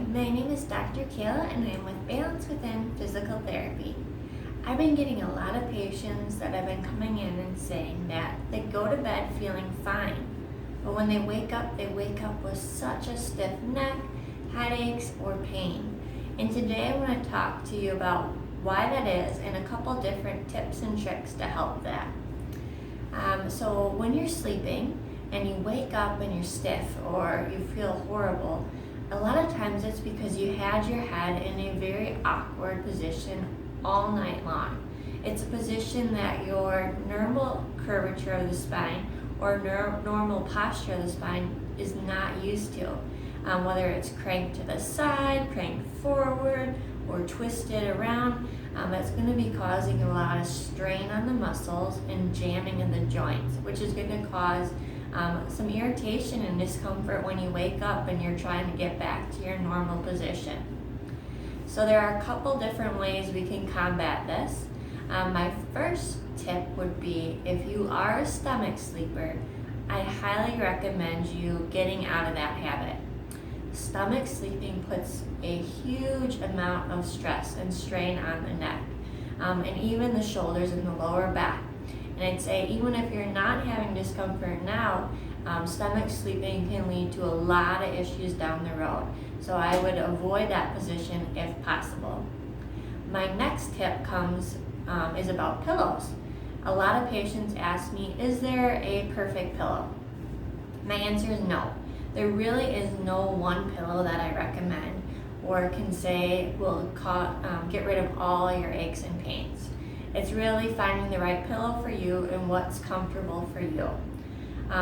my name is Dr. Kayla and I'm with Balance Within Physical Therapy. I've been getting a lot of patients that have been coming in and saying that they go to bed feeling fine, but when they wake up with such a stiff neck, headaches, or pain. And today I want to talk to you about why that is and a couple different tips and tricks to help that. So when you're sleeping and you wake up and you're stiff or you feel horrible, a lot of times it's because you had your head in a very awkward position all night long. It's a position that your normal curvature of the spine or normal posture of the spine is not used to. Whether it's cranked to the side, cranked forward, or twisted around, it's going to be causing a lot of strain on the muscles and jamming in the joints, which is going to cause some irritation and discomfort when you wake up and you're trying to get back to your normal position. So there are a couple different ways we can combat this. My first tip would be, if you are a stomach sleeper, I highly recommend you getting out of that habit. Stomach sleeping puts a huge amount of stress and strain on the neck, and even the shoulders and the lower back. And I'd say even if you're not having discomfort now, stomach sleeping can lead to a lot of issues down the road. So I would avoid that position if possible. My next tip is about pillows. A lot of patients ask me, is there a perfect pillow? My answer is no. There really is no one pillow that I recommend or can say will get rid of all your aches and pains. It's really finding the right pillow for you and what's comfortable for you.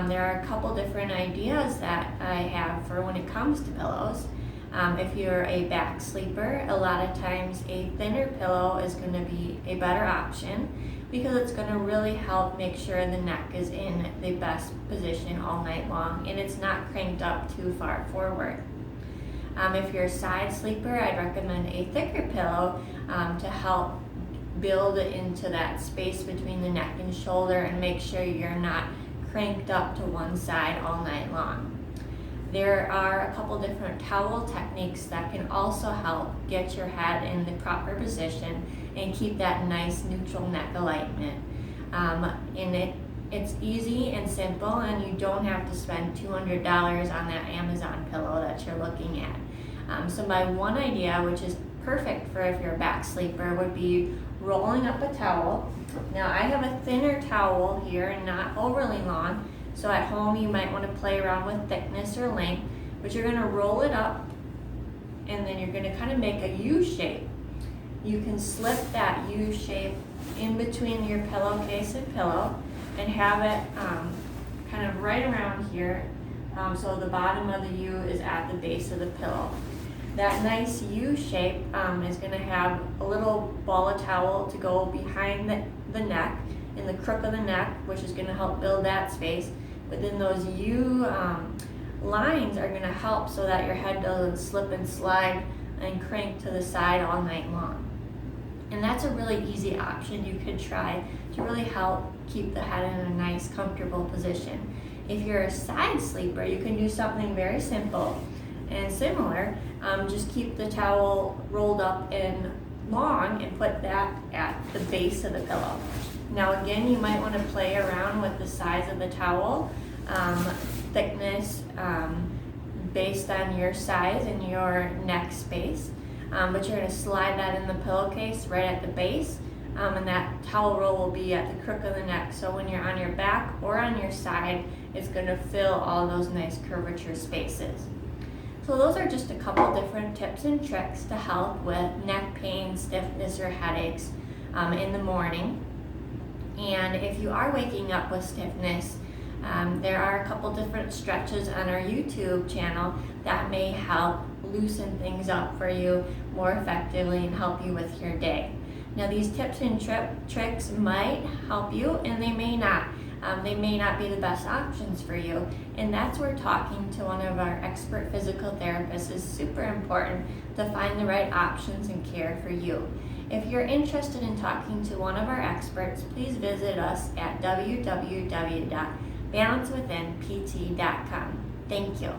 There are a couple different ideas that I have for when it comes to pillows. If you're a back sleeper, a lot of times a thinner pillow is going to be a better option because it's going to really help make sure the neck is in the best position all night long and it's not cranked up too far forward. If you're a side sleeper, I'd recommend a thicker pillow to help build into that space between the neck and shoulder and make sure you're not cranked up to one side all night long. There are a couple different towel techniques that can also help get your head in the proper position and keep that nice neutral neck alignment. It's easy and simple, and you don't have to spend $200 on that Amazon pillow that you're looking at. So my one idea, which is perfect for if you're a back sleeper, would be rolling up a towel. Now I have a thinner towel here and not overly long, so at home you might want to play around with thickness or length, but you're going to roll it up and then you're going to kind of make a U shape. You can slip that U shape in between your pillowcase and pillow and have it kind of right around here, so the bottom of the U is at the base of the pillow. That nice U shape is going to have a little ball of towel to go behind the neck, in the crook of the neck, which is going to help build that space. But then those U lines are going to help so that your head doesn't slip and slide and crank to the side all night long. And that's a really easy option you could try to really help keep the head in a nice, comfortable position. If you're a side sleeper, you can do something very simple and similar. Just keep the towel rolled up and long and put that at the base of the pillow. Now again, you might want to play around with the size of the towel, thickness based on your size and your neck space, but you're going to slide that in the pillowcase right at the base, and that towel roll will be at the crook of the neck, so when you're on your back or on your side, it's going to fill all those nice curvature spaces. So those are just a couple different tips and tricks to help with neck pain, stiffness, or headaches in the morning. And if you are waking up with stiffness, there are a couple different stretches on our YouTube channel that may help loosen things up for you more effectively and help you with your day. Now these tips and tricks might help you and they may not. They may not be the best options for you, and that's where talking to one of our expert physical therapists is super important to find the right options and care for you. If you're interested in talking to one of our experts, please visit us at www.balancewithinpt.com. Thank you.